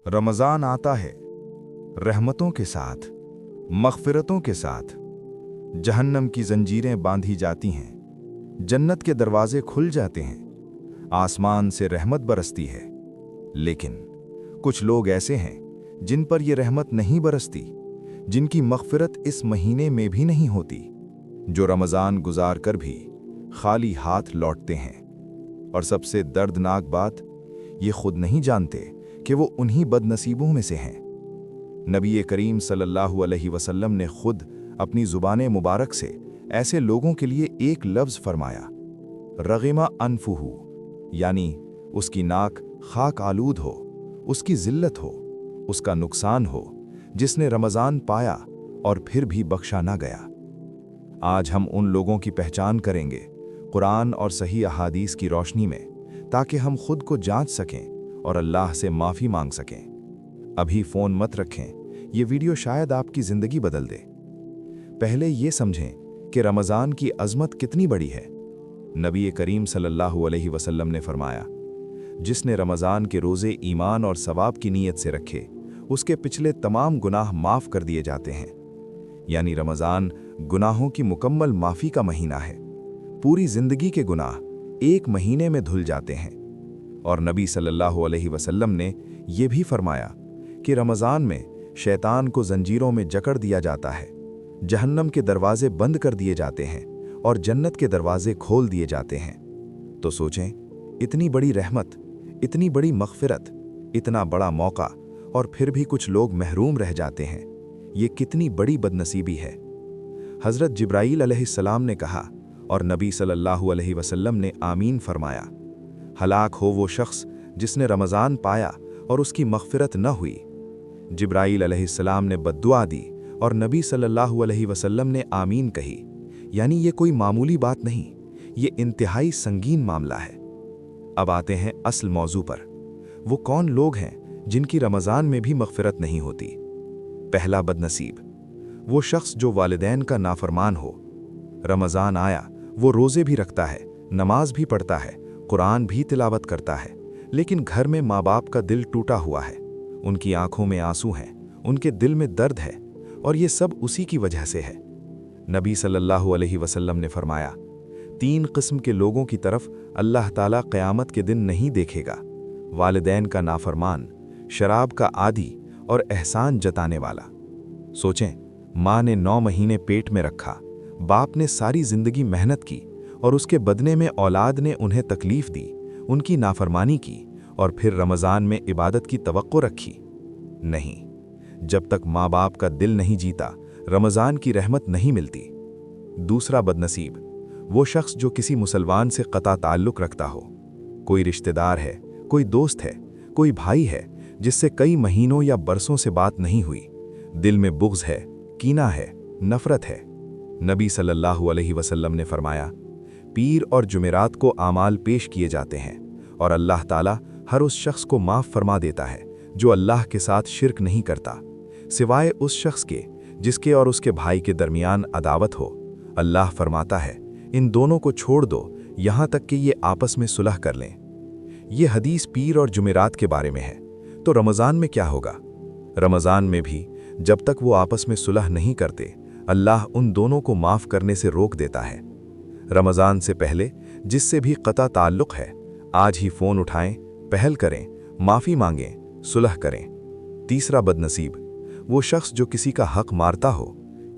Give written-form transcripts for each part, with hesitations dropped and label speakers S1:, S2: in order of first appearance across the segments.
S1: रमज़ान आता है रहमतों के साथ, मग़फ़िरतों के साथ। जहन्नम की जंजीरें बांधी जाती हैं, जन्नत के दरवाजे खुल जाते हैं, आसमान से रहमत बरसती है। लेकिन कुछ लोग ऐसे हैं जिन पर यह रहमत नहीं बरसती, जिनकी मग़फ़िरत इस महीने में भी नहीं होती, जो रमज़ान गुजार कर भी खाली हाथ लौटते हैं। और सबसे दर्दनाक बात, ये खुद नहीं जानते कि वो उन्हीं बदनसीबों में से हैं। नबी करीम सल्लल्लाहु अलैहि वसल्लम ने खुद अपनी ज़ुबान मुबारक से ऐसे लोगों के लिए एक लफ्ज़ फरमाया, रग़िमा अनफुहु, यानी उसकी नाक खाक आलूद हो, उसकी ज़िल्लत हो, उसका नुकसान हो, जिसने रमज़ान पाया और फिर भी बख्शा ना गया। आज हम उन लोगों की पहचान करेंगे कुरान और सही अहादीस की रोशनी में, ताकि हम खुद को जांच सकें और अल्लाह से माफ़ी मांग सकें। अभी फ़ोन मत रखें, ये वीडियो शायद आपकी ज़िंदगी बदल दे। पहले ये समझें कि रमज़ान की अज़मत कितनी बड़ी है। नबी करीम सल्लल्लाहु अलैहि वसल्लम ने फरमाया, जिसने रमज़ान के रोज़े ईमान और सवाब की नीयत से रखे, उसके पिछले तमाम गुनाह माफ़ कर दिए जाते हैं। यानी रमज़ान गुनाहों की मुकम्मल माफ़ी का महीना है। पूरी ज़िंदगी के गुनाह एक महीने में धुल जाते हैं। और नबी सल्लल्लाहु अलैहि वसल्लम ने यह भी फरमाया कि रमज़ान में शैतान को जंजीरों में जकड़ दिया जाता है, जहन्नम के दरवाजे बंद कर दिए जाते हैं और जन्नत के दरवाजे खोल दिए जाते हैं। तो सोचें, इतनी बड़ी रहमत, इतनी बड़ी मग़फ़िरत, इतना बड़ा मौका, और फिर भी कुछ लोग महरूम रह जाते हैं। ये कितनी बड़ी बदनसीबी है। हज़रत जिब्राईल अलैहिस्सलाम ने कहा और नबी सल्लल्लाहु अलैहि वसल्लम ने आमीन फरमाया, हलाक हो वो शख्स जिसने रमज़ान पाया और उसकी मग़फ़िरत न हुई। जिब्राईल अलैहिस्सलाम ने बद्दुआ दी और नबी सल्लल्लाहु अलैहि वसल्लम ने आमीन कही। यानी ये कोई मामूली बात नहीं, ये इंतहाई संगीन मामला है। अब आते हैं असल मौजू पर। वो कौन लोग हैं जिनकी रमज़ान में भी मग़फ़िरत नहीं होती? पहला बदनसीब, वो शख्स जो वालिदैन का नाफरमान हो। रमज़ान आया, वो रोज़े भी रखता है, नमाज भी पढ़ता है, कुरान भी तिलावत करता है, लेकिन घर में माँ बाप का दिल टूटा हुआ है, उनकी आंखों में आंसू हैं, उनके दिल में दर्द है, और ये सब उसी की वजह से है। नबी सल्लल्लाहु अलैहि वसल्लम ने फरमाया, 3 किस्म के लोगों की तरफ अल्लाह ताला क़यामत के दिन नहीं देखेगा, वालिदैन का नाफरमान, शराब का आदी और एहसान जताने वाला। सोचें, माँ ने 9 महीने पेट में रखा, बाप ने सारी ज़िंदगी मेहनत की, और उसके बदले में औलाद ने उन्हें तकलीफ़ दी, उनकी नाफरमानी की, और फिर रमज़ान में इबादत की तवक्को रखी। नहीं, जब तक माँ बाप का दिल नहीं जीता, रमज़ान की रहमत नहीं मिलती। दूसरा बदनसीब, वो शख्स जो किसी मुसलमान से क़ता ताल्लुक़ रखता हो। कोई रिश्तेदार है, कोई दोस्त है, कोई भाई है, जिससे कई महीनों या बरसों से बात नहीं हुई। दिल में बुग़्ज़ है, कीना है, नफ़रत है। नबी सल्लल्लाहु अलैहि वसल्लम ने फरमाया, पीर और जुमेरात को आमाल पेश किए जाते हैं, और अल्लाह ताला हर उस शख्स को माफ़ फरमा देता है जो अल्लाह के साथ शिरक नहीं करता, सिवाय उस शख्स के जिसके और उसके भाई के दरमियान अदावत हो। अल्लाह फरमाता है, इन दोनों को छोड़ दो यहाँ तक कि ये आपस में सुलह कर लें। ये हदीस पीर और जुमेरात के बारे में है। तो रमज़ान में क्या होगा? रमज़ान में भी जब तक वो आपस में सुलह नहीं करते, अल्लाह उन दोनों को माफ़ करने से रोक देता है। रमज़ान से पहले जिससे भी क़ता ताल्लुक़ है, आज ही फ़ोन उठाएं, पहल करें, माफ़ी मांगें, सुलह करें। तीसरा बदनसीब, वो शख्स जो किसी का हक़ मारता हो,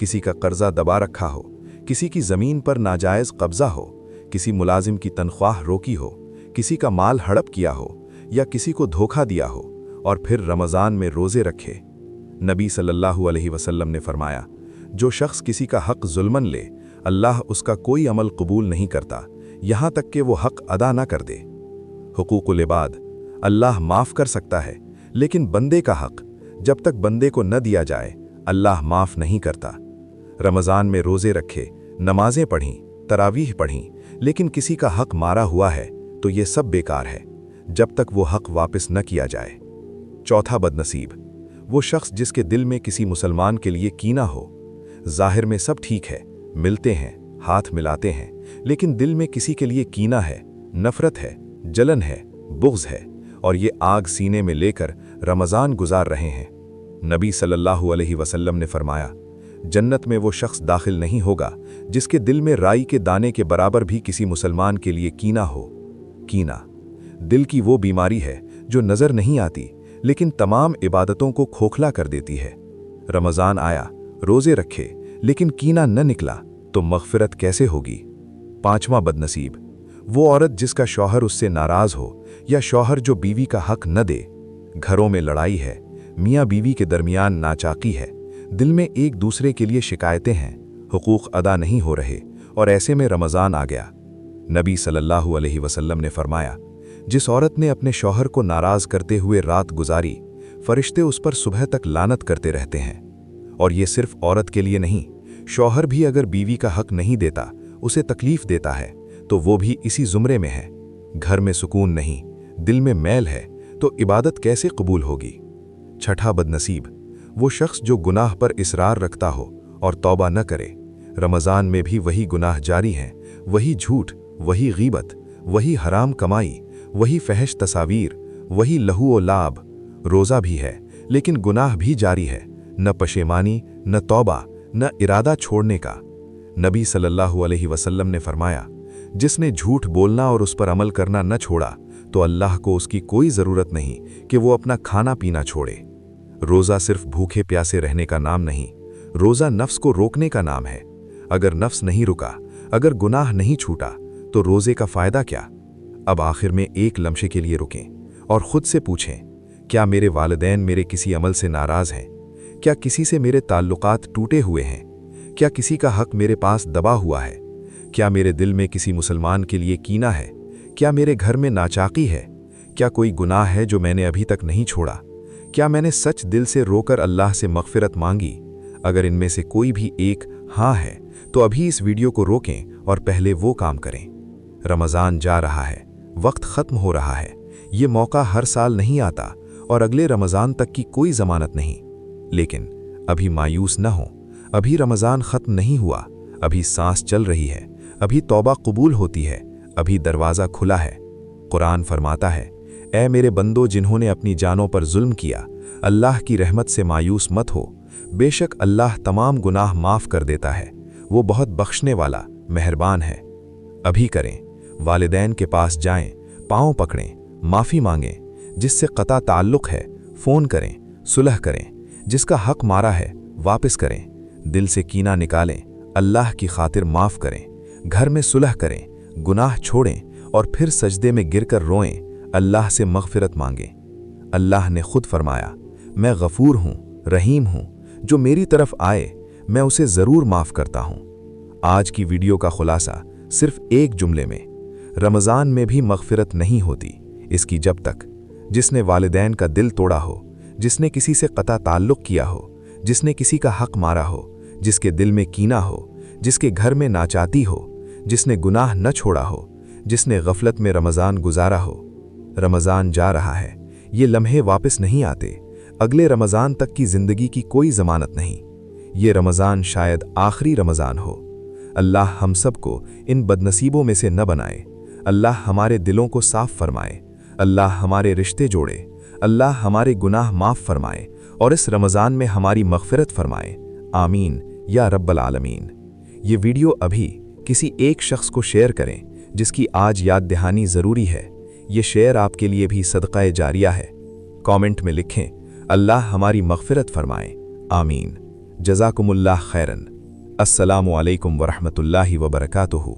S1: किसी का कर्ज़ा दबा रखा हो, किसी की ज़मीन पर नाजायज़ कब्ज़ा हो, किसी मुलाजिम की तनख्वाह रोकी हो, किसी का माल हड़प किया हो, या किसी को धोखा दिया हो, और फिर रमज़ान में रोज़े रखे। नबी सल्लल्लाहु अलैहि वसल्लम ने फरमाया, जो शख्स किसी का हक़ ज़ुल्मन ले, अल्लाह उसका कोई अमल कबूल नहीं करता यहाँ तक कि वो हक़ अदा ना कर दे। हुकूकुल इबाद अल्लाह माफ़ कर सकता है, लेकिन बंदे का हक़ जब तक बंदे को न दिया जाए, अल्लाह माफ़ नहीं करता। रमज़ान में रोज़े रखे, नमाज़ें पढ़ीं, तरावीह पढ़ीं, लेकिन किसी का हक़ मारा हुआ है तो ये सब बेकार है जब तक वो हक़ वापस न किया जाए। चौथा बदनसीब, वो शख्स जिसके दिल में किसी मुसलमान के लिए कीना हो। ज़ाहिर में सब ठीक है, मिलते हैं, हाथ मिलाते हैं, लेकिन दिल में किसी के लिए कीना है, नफ़रत है, जलन है, बुग़्ज़ है, और ये आग सीने में लेकर रमज़ान गुजार रहे हैं। नबी सल्लल्लाहु अलैहि वसल्लम ने फरमाया, जन्नत में वो शख्स दाखिल नहीं होगा जिसके दिल में राई के दाने के बराबर भी किसी मुसलमान के लिए कीना हो। कीना दिल की वो बीमारी है जो नज़र नहीं आती लेकिन तमाम इबादतों को खोखला कर देती है। रमज़ान आया, रोज़े रखे, लेकिन कीना न निकला तो मग़फ़िरत कैसे होगी? पांचवां बदनसीब, वो औरत जिसका शौहर उससे नाराज़ हो या शौहर जो बीवी का हक न दे। घरों में लड़ाई है, मियाँ बीवी के दरमियान नाचाकी है, दिल में एक दूसरे के लिए शिकायतें हैं, हुकूक अदा नहीं हो रहे, और ऐसे में रमज़ान आ गया। नबी सल्लल्लाहु अलैहि वसल्लम ने फरमाया, जिस औरत ने अपने शौहर को नाराज़ करते हुए रात गुजारी, फरिश्ते उस पर सुबह तक लानत करते रहते हैं। और ये सिर्फ औरत के लिए नहीं, शौहर भी अगर बीवी का हक नहीं देता, उसे तकलीफ देता है, तो वो भी इसी ज़ुमरे में है। घर में सुकून नहीं, दिल में मैल है, तो इबादत कैसे कबूल होगी? छठा बदनसीब, वो शख्स जो गुनाह पर इसरार रखता हो और तौबा न करे। रमज़ान में भी वही गुनाह जारी हैं, वही झूठ, वही गीबत, वही हराम कमाई, वही फहश तस्वीर, वही लहू व लाभ। रोज़ा भी है लेकिन गुनाह भी जारी है, न पशेमानी, न तौबा, न इरादा छोड़ने का। नबी सल्लल्लाहु अलैहि वसल्लम ने फरमाया, जिसने झूठ बोलना और उस पर अमल करना न छोड़ा तो अल्लाह को उसकी कोई ज़रूरत नहीं कि वो अपना खाना पीना छोड़े। रोज़ा सिर्फ भूखे प्यासे रहने का नाम नहीं, रोज़ा नफ्स को रोकने का नाम है। अगर नफ्स नहीं रुका, अगर गुनाह नहीं छूटा, तो रोज़े का फ़ायदा क्या? अब आखिर में एक लम्हे के लिए रुकें और ख़ुद से पूछें, क्या मेरे वालिदैन मेरे किसी अमल से नाराज़ हैं? क्या किसी से मेरे ताल्लुकात टूटे हुए हैं? क्या किसी का हक मेरे पास दबा हुआ है? क्या मेरे दिल में किसी मुसलमान के लिए कीना है? क्या मेरे घर में नाचाकी है? क्या कोई गुनाह है जो मैंने अभी तक नहीं छोड़ा? क्या मैंने सच दिल से रोकर अल्लाह से मग़फ़िरत मांगी? अगर इनमें से कोई भी एक हाँ है तो अभी इस वीडियो को रोकें और पहले वो काम करें। रमज़ान जा रहा है, वक्त ख़त्म हो रहा है। ये मौका हर साल नहीं आता और अगले रमज़ान तक की कोई ज़मानत नहीं। लेकिन अभी मायूस न हो, अभी रमज़ान ख़त्म नहीं हुआ, अभी सांस चल रही है, अभी तौबा कबूल होती है, अभी दरवाज़ा खुला है। कुरान फरमाता है, ऐ मेरे बंदो जिन्होंने अपनी जानों पर जुल्म किया, अल्लाह की रहमत से मायूस मत हो, बेशक अल्लाह तमाम गुनाह माफ़ कर देता है, वो बहुत बख्शने वाला मेहरबान है। अभी करें, वालिदैन के पास जाएं, पाँव पकड़ें, माफ़ी मांगें, जिससे क़ता ताल्लुक़ है फ़ोन करें, सुलह करें, जिसका हक मारा है वापस करें, दिल से कीना निकालें, अल्लाह की खातिर माफ़ करें, घर में सुलह करें, गुनाह छोड़ें और फिर सजदे में गिरकर रोएं, अल्लाह से मग़फ़िरत मांगें। अल्लाह ने खुद फरमाया, मैं गफ़ूर हूँ, रहीम हूँ, जो मेरी तरफ आए मैं उसे ज़रूर माफ़ करता हूँ। आज की वीडियो का खुलासा सिर्फ एक जुमले में, रमज़ान में भी मग़फ़िरत नहीं होती इसकी जब तक जिसने वालिदैन का दिल तोड़ा हो, जिसने किसी से क़ता ताल्लुक़ किया हो, जिसने किसी का हक मारा हो, जिसके दिल में कीना हो, जिसके घर में नाचाती हो, जिसने गुनाह न छोड़ा हो, जिसने गफलत में रमज़ान गुजारा हो। रमज़ान जा रहा है, ये लम्हे वापस नहीं आते, अगले रमज़ान तक की ज़िंदगी की कोई ज़मानत नहीं। ये रमज़ान शायद आखिरी रमज़ान हो। अल्लाह हम सब को इन बदनसीबों में से न बनाए। अल्लाह हमारे दिलों को साफ़ फरमाए, अल्लाह हमारे रिश्ते जोड़े, अल्लाह हमारे गुनाह माफ़ फरमाए और इस रमज़ान में हमारी मग़फ़िरत फरमाए। आमीन या रब्बल आलमीन। ये वीडियो अभी किसी एक शख्स को शेयर करें जिसकी आज याद दहानी ज़रूरी है। ये शेयर आपके लिए भी सदक़ा जारिया है। कमेंट में लिखें, अल्लाह हमारी मग़फ़िरत फरमाए। आमीन। जज़ाकुमुल्लाह खैरन। अस्सलामु अलैकुम वरहमतुल्लाहि वबरकातुहू।